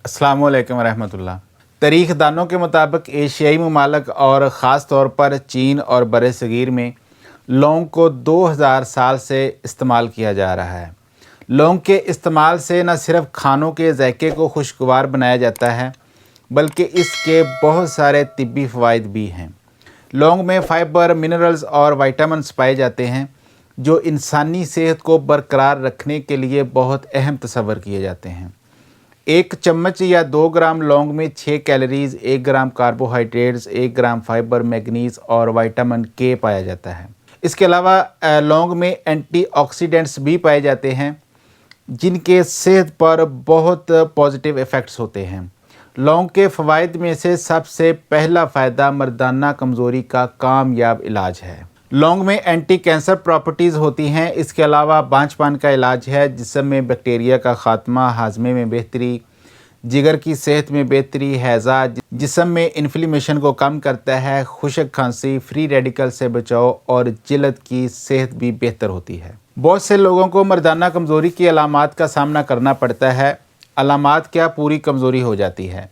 अस्सलामु अलैकुम रहमतुल्लाह। तारीख़ दानों के मुताबिक एशियाई ममालिक और ख़ास तौर पर चीन और बरसगीर में लौंग को 2000 साल से इस्तेमाल किया जा रहा है। लौंग के इस्तेमाल से न सिर्फ खानों के ज़ायके को खुशगवार बनाया जाता है बल्कि इसके बहुत सारे तिब्बी फ़वाइद भी हैं। लौंग में फ़ाइबर, मिनरल्स और विटामिन्स पाए जाते हैं जो इंसानी सेहत को बरकरार रखने के लिए बहुत अहम तस्वर किए जाते हैं। एक चम्मच या 2 ग्राम लौंग में 6 कैलोरीज़, 1 ग्राम कार्बोहाइड्रेट्स, 1 ग्राम फाइबर, मैग्नीज और विटामिन के पाया जाता है। इसके अलावा लौंग में एंटीऑक्सीडेंट्स भी पाए जाते हैं जिनके सेहत पर बहुत पॉजिटिव इफ़ेक्ट्स होते हैं। लौंग के फ़वाइद में से सबसे पहला फ़ायदा मर्दाना कमज़ोरी का कामयाब इलाज है। लौंग में एंटी कैंसर प्रॉपर्टीज़ होती हैं। इसके अलावा बांझपन का इलाज है, जिस्म में बैक्टीरिया का ख़ात्मा, हाजमे में बेहतरी, जिगर की सेहत में बेहतरी, हैज़ा, जिस्म में इन्फ्लेमेशन को कम करता है, खुश्क खांसी, फ्री रेडिकल से बचाव और जिल्द की सेहत भी बेहतर होती है। बहुत से लोगों को मर्दाना कमज़ोरी की अलामात का सामना करना पड़ता है। अलामात क्या, पूरी कमज़ोरी हो जाती है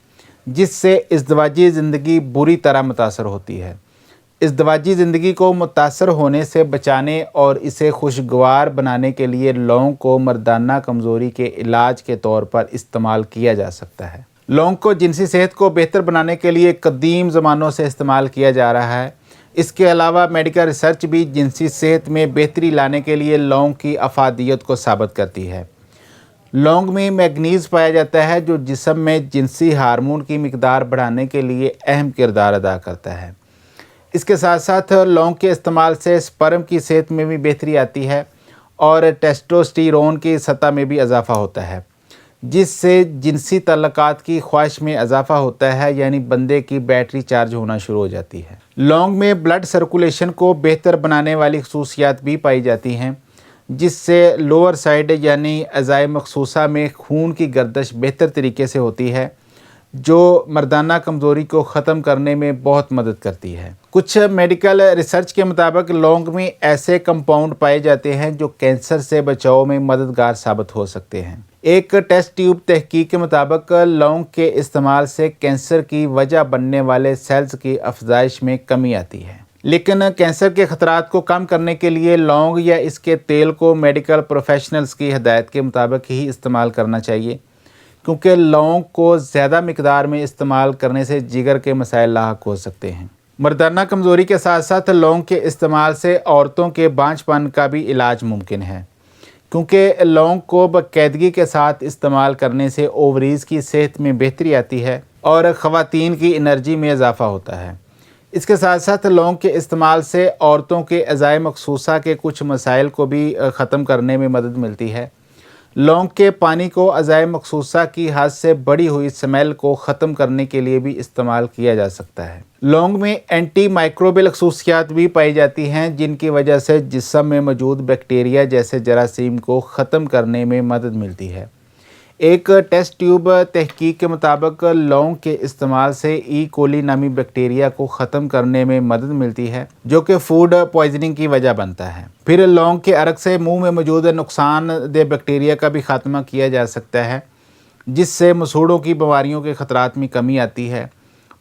जिससे इज़्दिवाजी ज़िंदगी बुरी तरह मुतासर होती है। इज़्दिवाजी ज़िंदगी को मुतासर होने से बचाने और इसे खुशगवार बनाने के लिए लौंग को मर्दाना कमज़ोरी के इलाज के तौर पर इस्तेमाल किया जा सकता है। लौंग को जिनसी सेहत को बेहतर बनाने के लिए कदीम ज़मानों से इस्तेमाल किया जा रहा है। इसके अलावा मेडिकल रिसर्च भी जिनसी सेहत में बेहतरी लाने के लिए लौंग की अफादियत को साबित करती है। लौंग में मैग्नीज़ पाया जाता है जो जिस्म में जिनसी हार्मोन की मिकदार बढ़ाने के लिए अहम किरदार अदा करता है। इसके साथ साथ लौंग के इस्तेमाल से स्पर्म की सेहत में भी बेहतरी आती है और टेस्टोस्टेरोन की सतह में भी इजाफ़ा होता है जिससे जिनसी तल्लुकात की ख्वाहिश में इजाफ़ा होता है, यानी बंदे की बैटरी चार्ज होना शुरू हो जाती है। लौंग में ब्लड सर्कुलेशन को बेहतर बनाने वाली खसूसियात भी पाई जाती हैं जिससे लोअर साइड यानी अज़ाए मखसूसा में खून की गर्दिश बेहतर तरीके से होती है जो मर्दाना कमज़ोरी को ख़त्म करने में बहुत मदद करती है। कुछ मेडिकल रिसर्च के मुताबिक लौंग में ऐसे कंपाउंड पाए जाते हैं जो कैंसर से बचाव में मददगार साबित हो सकते हैं। एक टेस्ट ट्यूब तहकीक के मुताबिक लौंग के इस्तेमाल से कैंसर की वजह बनने वाले सेल्स की अफजाइश में कमी आती है। लेकिन कैंसर के ख़तरात को कम करने के लिए लौंग या इसके तेल को मेडिकल प्रोफेशनल्स की हदायत के मुताबिक ही इस्तेमाल करना चाहिए, क्योंकि लौंग को ज़्यादा मिकदार में इस्तेमाल करने से जिगर के मसाइल लाहक हो सकते हैं। मर्दाना कमज़ोरी के साथ साथ लौंग के इस्तेमाल से औरतों के बांझपन का भी इलाज मुमकिन है, क्योंकि लौंग को बाकायदगी के साथ इस्तेमाल करने से ओवरीज़ की सेहत में बेहतरी आती है और ख़वातीन की एनर्जी में इजाफ़ा होता है। इसके साथ साथ लौंग के इस्तेमाल से औरतों के अज़ाए मखसूसा के कुछ मसाइल को भी ख़त्म करने में मदद मिलती है। लौंग के पानी को अज़ाए मखसूसा की हद से बढ़ी हुई स्मेल को ख़त्म करने के लिए भी इस्तेमाल किया जा सकता है। लौंग में एंटी माइक्रोबियल खसूसियात भी पाई जाती हैं जिनकी वजह से जिस्म में मौजूद बैक्टीरिया जैसे जरासीम को ख़त्म करने में मदद मिलती है। एक टेस्ट ट्यूब तहकीक के मुताबिक लौंग के इस्तेमाल से ई कोली नामी बैक्टीरिया को ख़त्म करने में मदद मिलती है जो कि फूड पॉइजनिंग की वजह बनता है। फिर लौंग के अर्क से मुंह में मौजूद नुकसानदेह बैक्टीरिया का भी खात्मा किया जा सकता है जिससे मसूड़ों की बीमारियों के ख़तरात में कमी आती है।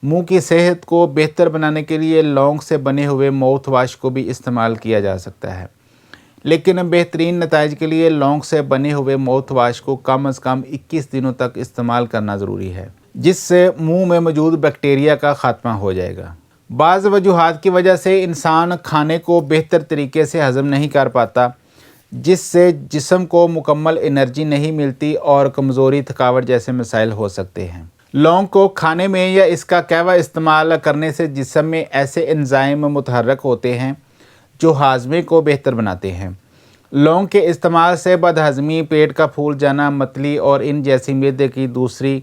मुंह की सेहत को बेहतर बनाने के लिए लौंग से बने हुए माउथ वाश को भी इस्तेमाल किया जा सकता है, लेकिन बेहतरीन नताइज के लिए लौंग से बने हुए माउथ वाश को कम अज़ कम 21 दिनों तक इस्तेमाल करना ज़रूरी है जिससे मुंह में मौजूद बैक्टीरिया का ख़ात्मा हो जाएगा। बाज़ वजूहात की वजह से इंसान खाने को बेहतर तरीके से हज़म नहीं कर पाता जिससे जिस्म को मुकम्मल एनर्जी नहीं मिलती और कमज़ोरी, थकावट जैसे मसाइल हो सकते हैं। लौंग को खाने में या इसका कहवा इस्तेमाल करने से जिस्म में ऐसे एंजाइम मुतहर्रक होते हैं जो हाजमे को बेहतर बनाते हैं। लौंग के इस्तेमाल से बदहज़मी, पेट का फूल जाना, मतली और इन जैसी मैदे की दूसरी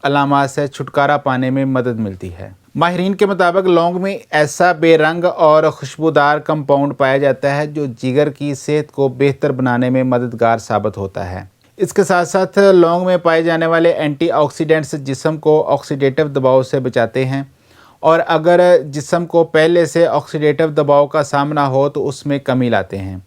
अलामात से छुटकारा पाने में मदद मिलती है। माहिरीन के मुताबिक लौंग में ऐसा बेरंग और खुशबूदार कंपाउंड पाया जाता है जो जिगर की सेहत को बेहतर बनाने में मददगार साबित होता है। इसके साथ साथ लौंग में पाए जाने वाले एंटीऑक्सीडेंट्स जिस्म को ऑक्सीडेटिव दबाव से बचाते हैं और अगर जिस्म को पहले से ऑक्सीडेटिव दबाव का सामना हो तो उसमें कमी लाते हैं।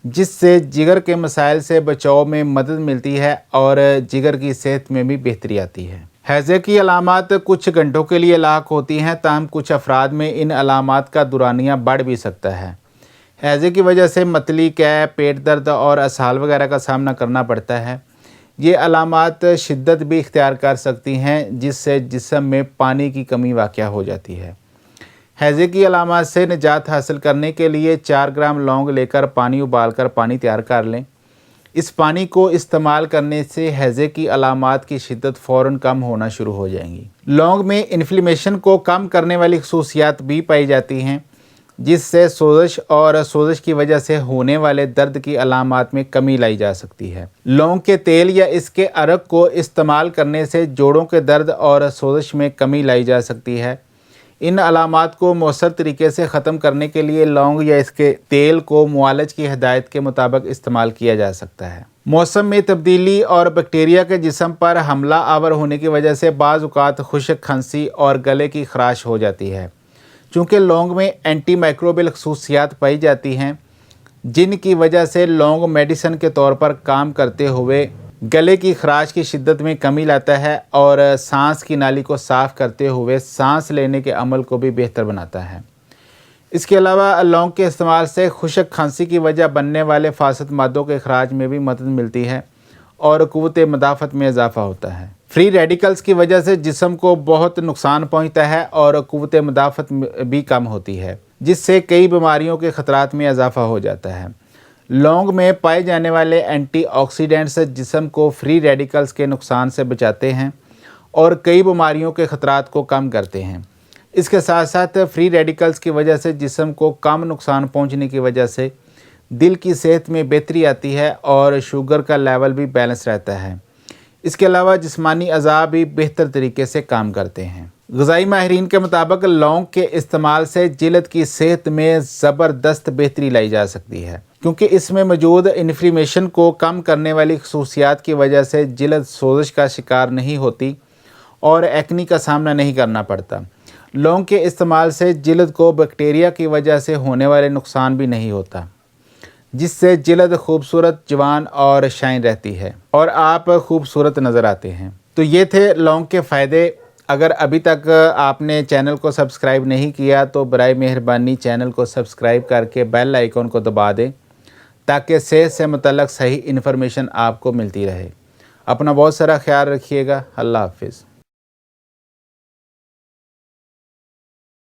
जिससे जिगर के मसाइल से बचाव में मदद मिलती है और जिगर की सेहत में भी बेहतरी आती है। हैज़े की अलामात कुछ घंटों के लिए लाक होती हैं, ताहम कुछ अफराद में इन अलामात का दुरानिया बढ़ भी सकता है। हैज़े की वजह से मतली, कै, पेट दर्द और असहाल वगैरह का सामना करना पड़ता है। ये अलामात शिद्दत भी इख्तियार कर सकती हैं, जिससे जिस्म में पानी की कमी वाक़या हो जाती है। हैज़े की अलामात से निजात हासिल करने के लिए 4 ग्राम लौंग लेकर पानी उबालकर पानी तैयार कर लें। इस पानी को इस्तेमाल करने से हैज़े की अलामात की शिद्दत फ़ौरन कम होना शुरू हो जाएंगी। लौंग में इन्फ्लेमेशन को कम करने वाली खसूसियात भी पाई जाती हैं, जिससे सोज़श और सोज़श की वजह से होने वाले दर्द की अलामात में कमी लाई जा सकती है। लौंग के तेल या इसके अरक को इस्तेमाल करने से जोड़ों के दर्द और सोज़श में कमी लाई जा सकती है। इन अलामात को मौसर तरीके से ख़त्म करने के लिए लौंग या इसके तेल को मुआलज की हिदायत के मुताबिक इस्तेमाल किया जा सकता है। मौसम में तब्दीली और बैक्टीरिया के जिस्म पर हमला आवर होने की वजह से बाज़ औक़ात खुश्क, खांसी और गले की खराश हो जाती है। चूँकि लौंग में एंटी माइक्रोबियल खसूसियात पाई जाती हैं, जिनकी वजह से लौंग मेडिसिन के तौर पर काम करते हुए गले की खराश की शिद्दत में कमी लाता है और सांस की नाली को साफ़ करते हुए सांस लेने के अमल को भी बेहतर बनाता है। इसके अलावा लौंग के इस्तेमाल से खुश्क, खांसी की वजह बनने वाले फासद मादों के अखराज में भी मदद मिलती है और क़ुव्वत मदाफ़त में इजाफ़ा होता है। फ्री रेडिकल्स की वजह से जिस्म को बहुत नुकसान पहुँचता है और क़ुव्वत मदाफ़त भी कम होती है, जिससे कई बीमारियों के ख़तरात में इजाफ़ा हो जाता है। लौंग में पाए जाने वाले एंटीऑक्सीडेंट्स जिस्म को फ्री रेडिकल्स के नुकसान से बचाते हैं और कई बीमारियों के ख़तरात को कम करते हैं। इसके साथ साथ फ्री रेडिकल्स की वजह से जिस्म को कम नुकसान पहुंचने की वजह से दिल की सेहत में बेहतरी आती है और शुगर का लेवल भी बैलेंस रहता है। इसके अलावा जिस्मानी अज़ा भी बेहतर तरीके से काम करते हैं। ग़िज़ाई माहिरीन के मुताबिक लौंग के इस्तेमाल से जिल्द की सेहत में ज़बरदस्त बेहतरी लाई जा सकती है, क्योंकि इसमें मौजूद इन्फ्लेमेशन को कम करने वाली खसूसियात की वजह से जिल्द सोज़श का शिकार नहीं होती और एक्नी का सामना नहीं करना पड़ता। लौंग के इस्तेमाल से जिल्द को बैक्टीरिया की वजह से होने वाले नुकसान भी नहीं होता, जिससे जिल्द खूबसूरत, जवान और शाइन रहती है और आप खूबसूरत नज़र आते हैं। तो ये थे लौंग के फ़ायदे। अगर अभी तक आपने चैनल को सब्सक्राइब नहीं किया तो बराए मेहरबानी चैनल को सब्सक्राइब करके बेल आइकन को दबा दें, ताकि सेहत से मुतल्लक़ सही इन्फॉर्मेशन आपको मिलती रहे। अपना बहुत सारा ख्याल रखिएगा। अल्लाह हाफ़िज़।